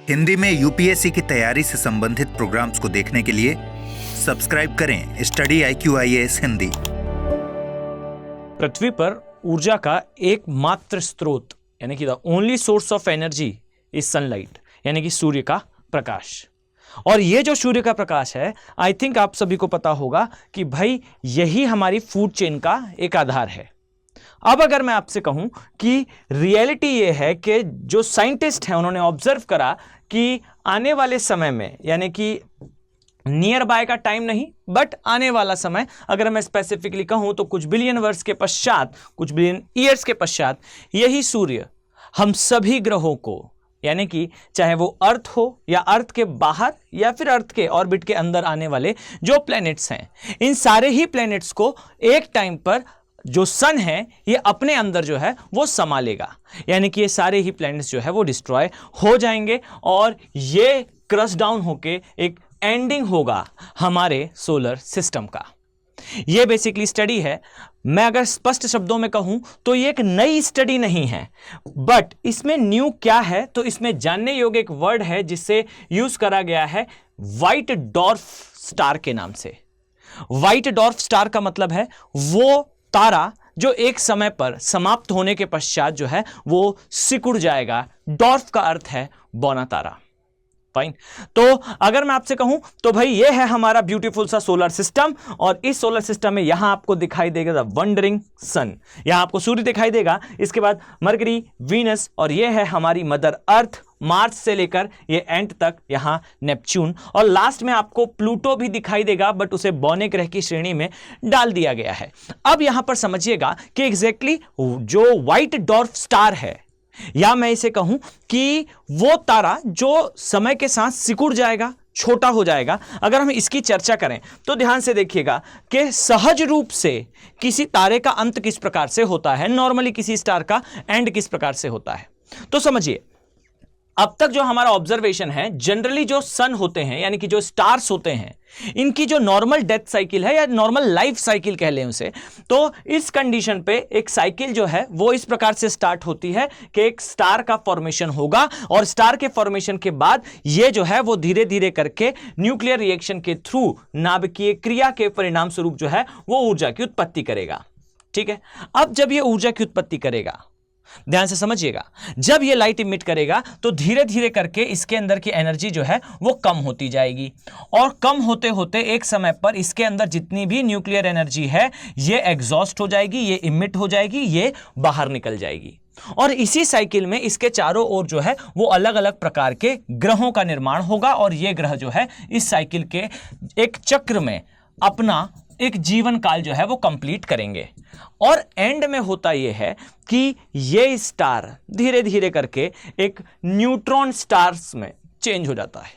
हिंदी में यूपीएससी की तैयारी से संबंधित प्रोग्राम्स को देखने के लिए सब्सक्राइब करें स्टडी IQIAS हिंदी। पृथ्वी पर ऊर्जा का एकमात्र स्रोत यानी कि the only source of energy is sunlight, यानी कि सूर्य का प्रकाश। और ये जो सूर्य का प्रकाश है, आई थिंक आप सभी को पता होगा कि भाई यही हमारी फूड चेन का एक आधार है। अब अगर मैं आपसे कहूं कि रियलिटी ये है कि जो साइंटिस्ट हैं उन्होंने ऑब्जर्व करा कि आने वाले समय में, यानी कि नियर बाय का टाइम नहीं बट आने वाला समय, अगर मैं स्पेसिफिकली कहूं तो कुछ बिलियन वर्ष के पश्चात, कुछ बिलियन ईयर्स के पश्चात यही सूर्य हम सभी ग्रहों को, यानी कि चाहे वो अर्थ हो या अर्थ के बाहर या फिर अर्थ के ऑर्बिट के अंदर आने वाले जो प्लैनेट्स हैं, इन सारे ही प्लैनेट्स को एक टाइम पर जो सन है ये अपने अंदर जो है वो समा लेगा। यानी कि ये सारे ही प्लैनेट्स जो है वो डिस्ट्रॉय हो जाएंगे और ये क्रश डाउन होके एक एंडिंग होगा हमारे सोलर सिस्टम का। ये बेसिकली स्टडी है। मैं अगर स्पष्ट शब्दों में कहूं तो ये एक नई स्टडी नहीं है, बट इसमें न्यू क्या है तो इसमें जानने योग्य एक वर्ड है जिससे यूज करा गया है व्हाइट डॉर्फ स्टार के नाम से। व्हाइट डॉर्फ स्टार का मतलब है वो तारा जो एक समय पर समाप्त होने के पश्चात जो है वो सिकुड़ जाएगा। डॉर्फ का अर्थ है बौना तारा। फाइन। तो अगर मैं आपसे कहूं तो भाई ये है हमारा ब्यूटीफुल सा सोलर सिस्टम, और इस सोलर सिस्टम में यहां आपको दिखाई देगा द वंडरिंग सन। यहां आपको सूर्य दिखाई देगा, इसके बाद मरकरी, वीनस, और ये है हमारी मदर अर्थ, मार्स से लेकर ये एंड तक यहां नेपच्यून, और लास्ट में आपको प्लूटो भी दिखाई देगा, बट उसे बौने ग्रह की श्रेणी में डाल दिया गया है। अब यहां पर समझिएगा कि एग्जैक्टली जो व्हाइट डॉर्फ स्टार है, या मैं इसे कहूं कि वो तारा जो समय के साथ सिकुड़ जाएगा, छोटा हो जाएगा। अगर हम इसकी चर्चा करें तो ध्यान से देखिएगा कि सहज रूप से किसी तारे का अंत किस प्रकार से होता है, नॉर्मली किसी स्टार का एंड किस प्रकार से होता है। तो समझिए, अब तक जो हमारा ऑब्जर्वेशन है, जनरली जो सन होते हैं यानी कि जो स्टार्स होते हैं, इनकी जो नॉर्मल डेथ साइकिल है या नॉर्मल लाइफ साइकिल कह लें उसे, तो इस कंडीशन पे एक साइकिल जो है वो इस प्रकार से स्टार्ट होती है कि एक स्टार का फॉर्मेशन होगा, और स्टार के फॉर्मेशन के बाद ये जो है वो धीरे धीरे करके न्यूक्लियर रिएक्शन के थ्रू नाभिकीय क्रिया के परिणाम स्वरूप जो है वो ऊर्जा की उत्पत्ति करेगा। ठीक है। अब जब ये ऊर्जा की उत्पत्ति करेगा, ध्यान से समझिएगा, जब ये लाइट इमिट करेगा तो धीरे धीरे करके इसके अंदर की एनर्जी जो है वो कम होती जाएगी, और कम होते होते एक समय पर इसके अंदर जितनी भी न्यूक्लियर एनर्जी है ये एग्जॉस्ट हो जाएगी, ये इमिट हो जाएगी, ये बाहर निकल जाएगी। और इसी साइकिल में इसके चारों ओर जो है वो अलग अलग प्रकार के ग्रहों का निर्माण होगा, और ये ग्रह जो है इस साइकिल के एक चक्र में अपना एक जीवन काल जो है वो कंप्लीट करेंगे। और एंड में होता यह है कि ये स्टार धीरे धीरे करके एक न्यूट्रॉन स्टार्स में चेंज हो जाता है।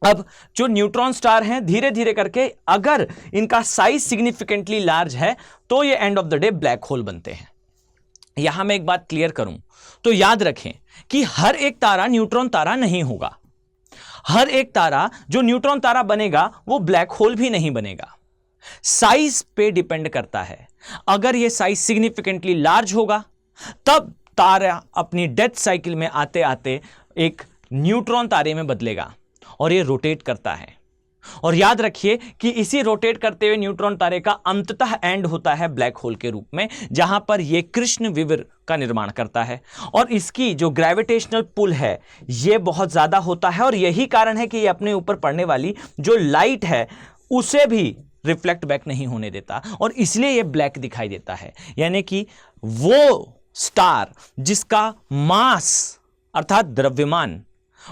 अब जो न्यूट्रॉन स्टार हैं, धीरे धीरे करके अगर इनका साइज सिग्निफिकेंटली लार्ज है तो ये end of the day black hole बनते हैं। यहां मैं एक बात क्लियर करूं तो याद रखें कि हर एक तारा न्यूट्रॉन तारा नहीं होगा। हर एक तारा जो न्यूट्रॉन तारा बनेगा वो ब्लैक होल भी नहीं बनेगा। साइज पे डिपेंड करता है। अगर ये साइज सिग्निफिकेंटली लार्ज होगा तब तारा अपनी डेथ साइकिल में आते आते एक न्यूट्रॉन तारे में बदलेगा, और ये रोटेट करता है। और याद रखिए कि इसी रोटेट करते हुए न्यूट्रॉन तारे का अंततः एंड होता है ब्लैक होल के रूप में, जहां पर यह कृष्ण विवर का निर्माण करता है। और इसकी जो ग्रेविटेशनल पुल है यह बहुत ज्यादा होता है, और यही कारण है कि यह अपने ऊपर पड़ने वाली जो लाइट है उसे भी रिफ्लेक्ट बैक नहीं होने देता, और इसलिए यह ब्लैक दिखाई देता है। यानी कि वो स्टार जिसका मास अर्थात द्रव्यमान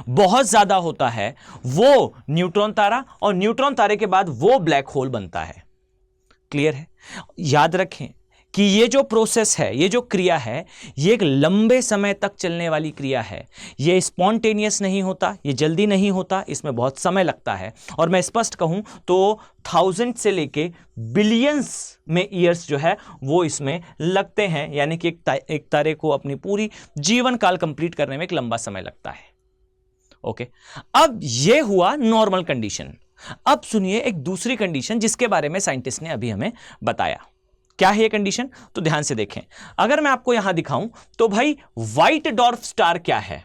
बहुत ज्यादा होता है वो न्यूट्रॉन तारा, और न्यूट्रॉन तारे के बाद वो ब्लैक होल बनता है। क्लियर है। याद रखें कि ये जो प्रोसेस है, ये जो क्रिया है, ये एक लंबे समय तक चलने वाली क्रिया है। ये स्पॉन्टेनियस नहीं होता, ये जल्दी नहीं होता, इसमें बहुत समय लगता है। और मैं स्पष्ट कहूं तो 1000 से लेके बिलियंस में ईयर्स जो है वो इसमें लगते हैं। यानी कि एक तारे को अपनी पूरी जीवन काल कंप्लीट करने में एक लंबा समय लगता है। ओके। अब ये हुआ नॉर्मल कंडीशन। अब सुनिए एक दूसरी कंडीशन जिसके बारे में साइंटिस्ट ने अभी हमें बताया। क्या है ये कंडीशन, तो ध्यान से देखें। अगर मैं आपको यहां दिखाऊं तो भाई व्हाइट डॉर्फ स्टार क्या है,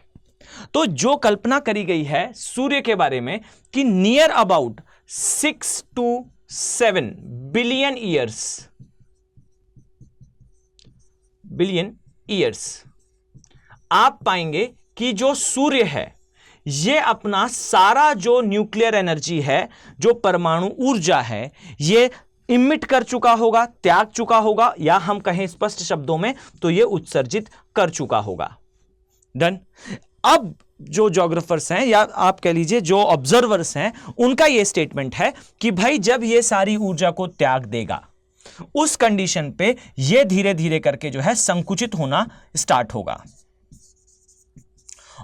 तो जो कल्पना करी गई है सूर्य के बारे में कि near about 6 to 7 billion years आप पाएंगे कि जो सूर्य है ये अपना सारा जो न्यूक्लियर एनर्जी है, जो परमाणु ऊर्जा है, ये इमिट कर चुका होगा, त्याग चुका होगा, या हम कहें स्पष्ट शब्दों में तो ये उत्सर्जित कर चुका होगा। डन। अब जो ज्योग्राफर्स हैं या आप कह लीजिए जो ऑब्जर्वर्स हैं, उनका ये स्टेटमेंट है कि भाई जब ये सारी ऊर्जा को त्याग देगा उस कंडीशन पे ये धीरे धीरे करके जो है संकुचित होना स्टार्ट होगा।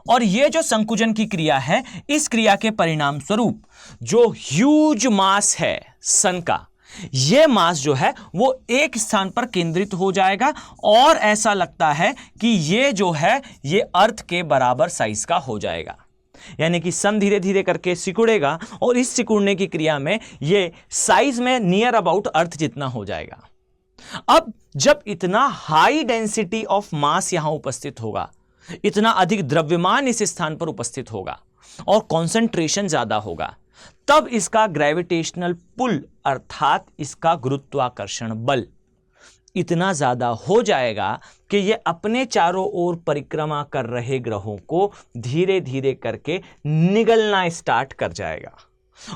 और ये जो संकुचन की क्रिया है, इस क्रिया के परिणाम स्वरूप जो ह्यूज मास है सन का, ये मास जो है वो एक स्थान पर केंद्रित हो जाएगा और ऐसा लगता है कि ये जो है ये अर्थ के बराबर साइज का हो जाएगा। यानी कि सन धीरे धीरे करके सिकुड़ेगा और इस सिकुड़ने की क्रिया में ये साइज में नियर अबाउट अर्थ जितना हो जाएगा। अब जब इतना हाई डेंसिटी ऑफ मास यहां उपस्थित होगा, इतना अधिक द्रव्यमान इस स्थान पर उपस्थित होगा और कॉन्सेंट्रेशन ज्यादा होगा, तब इसका ग्रेविटेशनल पुल अर्थात इसका गुरुत्वाकर्षण बल इतना ज्यादा हो जाएगा कि ये अपने चारों ओर परिक्रमा कर रहे ग्रहों को धीरे धीरे करके निगलना स्टार्ट कर जाएगा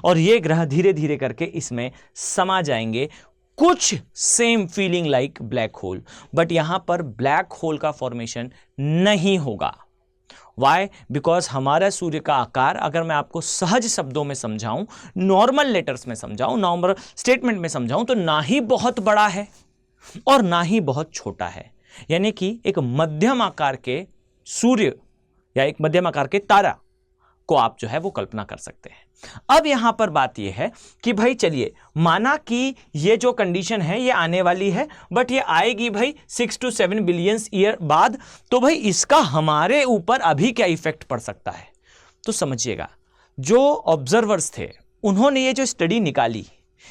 और ये ग्रह धीरे धीरे करके इसमें समा जाएंगे। कुछ same feeling like black hole, but यहां पर ब्लैक होल का फॉर्मेशन नहीं होगा। वाई? बिकॉज हमारा सूर्य का आकार, अगर मैं आपको सहज शब्दों में समझाऊं, नॉर्मल लेटर्स में समझाऊं, नॉर्मल स्टेटमेंट में समझाऊं, तो ना ही बहुत बड़ा है और ना ही बहुत छोटा है। यानी कि एक मध्यम आकार के सूर्य या एक मध्यम आकार के तारा को आप जो है वो कल्पना कर सकते हैं। अब यहां पर बात यह है कि भाई चलिए, माना कि ये जो कंडीशन है ये आने वाली है, बट ये आएगी भाई 6 to 7 बिलियन ईयर बाद, तो भाई इसका हमारे ऊपर अभी क्या इफेक्ट पड़ सकता है? तो समझिएगा, जो ऑब्जर्वर्स थे उन्होंने ये जो स्टडी निकाली,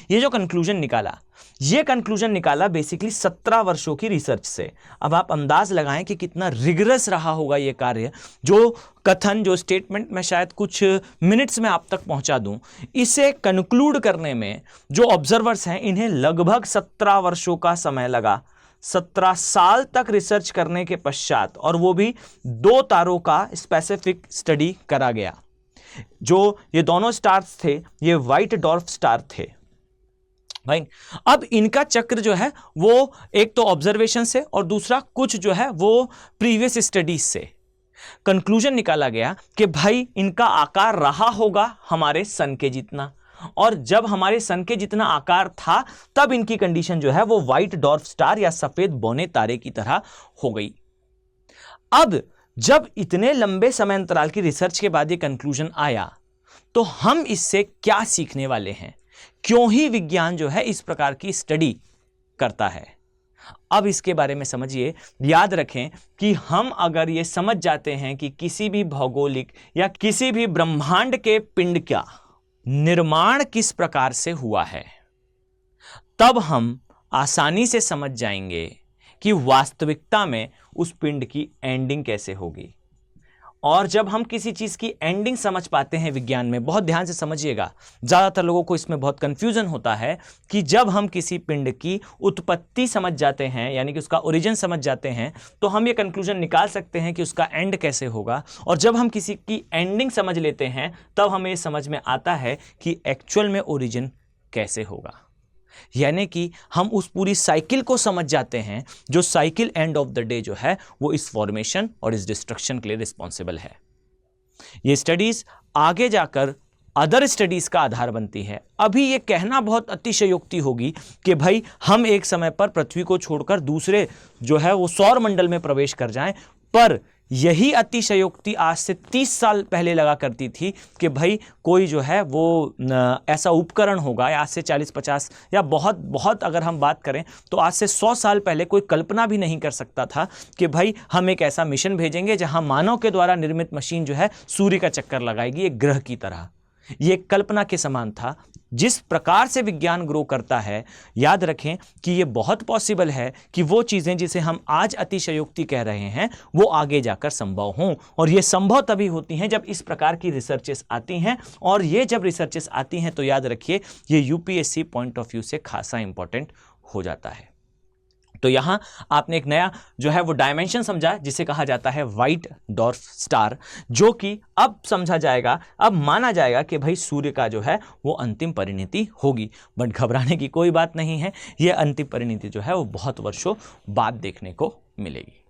ये जो कंक्लूजन निकाला, ये कंक्लूजन निकाला बेसिकली 17 वर्षों की रिसर्च से। अब आप अंदाज लगाएं कि कितना रिगरस रहा होगा ये कार्य। जो कथन, जो स्टेटमेंट मैं शायद कुछ मिनट्स में आप तक पहुंचा दूं, इसे कंक्लूड करने में जो ऑब्जर्वर्स हैं इन्हें लगभग 17 वर्षों का समय लगा। 17 साल तक रिसर्च करने के पश्चात, और वो भी 2 तारों का स्पेसिफिक स्टडी करा गया। जो ये दोनों स्टार्स थे ये व्हाइट डॉर्फ स्टार थे भाई। अब इनका चक्र जो है वो एक तो ऑब्जर्वेशन से और दूसरा कुछ जो है वो प्रीवियस स्टडीज से कंक्लूजन निकाला गया कि भाई इनका आकार रहा होगा हमारे सन के जितना, और जब हमारे सन के जितना आकार था तब इनकी कंडीशन जो है वो व्हाइट डॉर्फ स्टार या सफेद बौने तारे की तरह हो गई। अब जब इतने लंबे समय अंतराल की रिसर्च के बाद ये कंक्लूजन आया, तो हम इससे क्या सीखने वाले हैं? क्यों ही विज्ञान जो है इस प्रकार की स्टडी करता है? अब इसके बारे में समझिए। याद रखें कि हम अगर ये समझ जाते हैं कि किसी भी भौगोलिक या किसी भी ब्रह्मांड के पिंड का निर्माण किस प्रकार से हुआ है, तब हम आसानी से समझ जाएंगे कि वास्तविकता में उस पिंड की एंडिंग कैसे होगी। और जब हम किसी चीज की एंडिंग समझ पाते हैं विज्ञान में, बहुत ध्यान से समझिएगा, ज्यादातर लोगों को इसमें बहुत कंफ्यूजन होता है कि जब हम किसी पिंड की उत्पत्ति समझ जाते हैं, यानी कि उसका ओरिजिन समझ जाते हैं, तो हम ये कंक्लूजन निकाल सकते हैं कि उसका एंड कैसे होगा। और जब हम किसी की एंडिंग समझ लेते हैं तब हमें ये समझ में आता है कि एक्चुअल में ओरिजिन कैसे होगा। यानी कि हम उस पूरी साइकिल को समझ जाते हैं, जो cycle end of the day जो है वो इस फॉर्मेशन और इस डिस्ट्रक्शन के लिए रिस्पॉन्सिबल है। ये स्टडीज आगे जाकर अदर स्टडीज का आधार बनती है। अभी ये कहना बहुत अतिशयोक्ति होगी कि भाई हम एक समय पर पृथ्वी को छोड़कर दूसरे जो है वो सौर मंडल में प्रवेश कर जाएं, पर यही अतिशयोक्ति आज से 30 साल पहले लगा करती थी कि भाई कोई जो है वो ऐसा उपकरण होगा, या आज से 40-50 या बहुत बहुत अगर हम बात करें तो आज से 100 साल पहले कोई कल्पना भी नहीं कर सकता था कि भाई हम एक ऐसा मिशन भेजेंगे जहां मानव के द्वारा निर्मित मशीन जो है सूर्य का चक्कर लगाएगी एक ग्रह की तरह। ये कल्पना के समान था। जिस प्रकार से विज्ञान ग्रो करता है, याद रखें कि ये बहुत पॉसिबल है कि वो चीज़ें जिसे हम आज अतिशयोक्ति कह रहे हैं वो आगे जाकर संभव हों, और ये संभव तभी होती हैं जब इस प्रकार की रिसर्चेस आती हैं। और ये जब रिसर्चेस आती हैं तो याद रखिए ये यूपीएससी पॉइंट ऑफ व्यू से खासा इंपॉर्टेंट हो जाता है। तो यहां आपने एक नया जो है वो डायमेंशन समझा जिसे कहा जाता है व्हाइट डॉर्फ स्टार, जो कि अब समझा जाएगा, अब माना जाएगा कि भाई सूर्य का जो है वो अंतिम परिणति होगी। बट घबराने की कोई बात नहीं है, ये अंतिम परिणति जो है वो बहुत वर्षों बाद देखने को मिलेगी।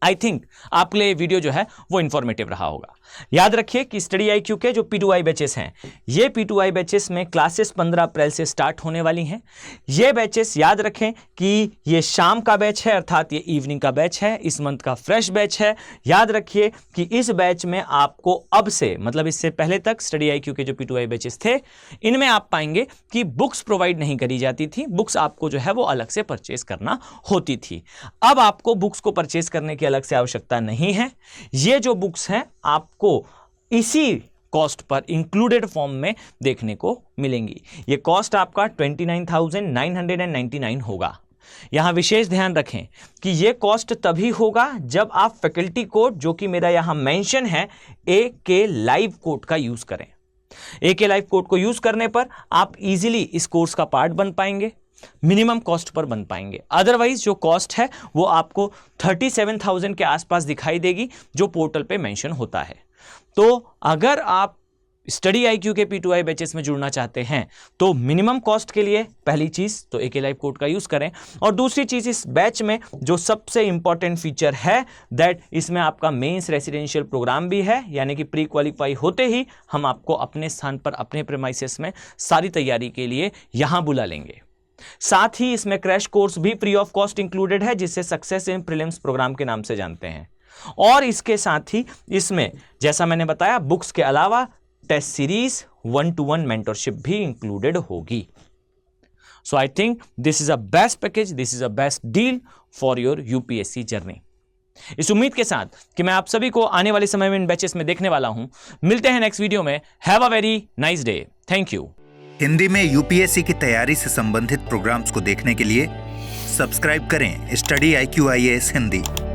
आई थिंक आपके लिए वीडियो जो है वो इंफॉर्मेटिव रहा होगा। याद रखिए कि स्टडी IQ के जो P2I बैचेस हैं, ये P2I बैचेस में क्लासेस 15 अप्रैल से स्टार्ट होने वाली हैं। ये बैचेस याद रखें कि ये शाम का बैच है, अर्थात ये इवनिंग का बैच है, इस मंथ का फ्रेश बैच है। याद रखिए कि इस बैच में आपको अब से, मतलब इससे पहले तक स्टडी IQ के जो P2I बैचेस थे, इनमें आप पाएंगे कि बुक्स प्रोवाइड नहीं करी जाती थी, बुक्स आपको जो है वो अलग से परचेज करना होती थी। अब आपको बुक्स को परचेज करने की अलग से आवश्यकता नहीं है। ये जो बुक्स हैं आपको इसी कॉस्ट पर इंक्लूडेड फॉर्म में देखने को मिलेंगी। ये कॉस्ट आपका 29,999 होगा। यहां विशेष ध्यान रखें कि ये कॉस्ट तभी होगा जब आप फैकल्टी कोड, जो कि मेरा यहां मेंशन है, AK लाइव कोड का यूज करें। AK लाइव कोड को यूज करने पर आप इजीली इस कोर्स का पार्ट बन पाएंगे, मिनिमम कॉस्ट पर बन पाएंगे। अदरवाइज जो कॉस्ट है वो आपको 37,000 के आसपास दिखाई देगी, जो पोर्टल पे मेंशन होता है। तो अगर आप स्टडी IQ के P2I बैचेस में जुड़ना चाहते हैं तो मिनिमम कॉस्ट के लिए पहली चीज तो AK लाइव कोड का यूज करें, और दूसरी चीज इस बैच में जो सबसे इंपॉर्टेंट फीचर है दैट इसमें आपका मेंस रेसिडेंशियल प्रोग्राम भी है, यानी कि प्री क्वालिफाई होते ही हम आपको अपने स्थान पर अपने प्रेमाइसेस में सारी तैयारी के लिए यहां बुला लेंगे। साथ ही इसमें क्रैश कोर्स भी फ्री ऑफ कॉस्ट इंक्लूडेड है, जिसे सक्सेस इन प्रीलिम्स प्रोग्राम के नाम से जानते हैं। और इसके साथ ही इसमें जैसा मैंने बताया बुक्स के अलावा टेस्ट सीरीज, 1-to-1 मेंटरशिप भी इंक्लूडेड होगी। So I think this is a best package, this is a best deal for your UPSC journey. इस उम्मीद के साथ कि मैं आप सभी को आने वाले समय में इन बैचेस में देखने वाला हूं। मिलते हैं नेक्स्ट वीडियो में। Have a very nice day. Thank you. Hindi में UPSC की तैयारी से संबंधित प्रोग्राम्स को देखने के लिए सब्सक्राइब करें स्टडी IQ IAS हिंदी।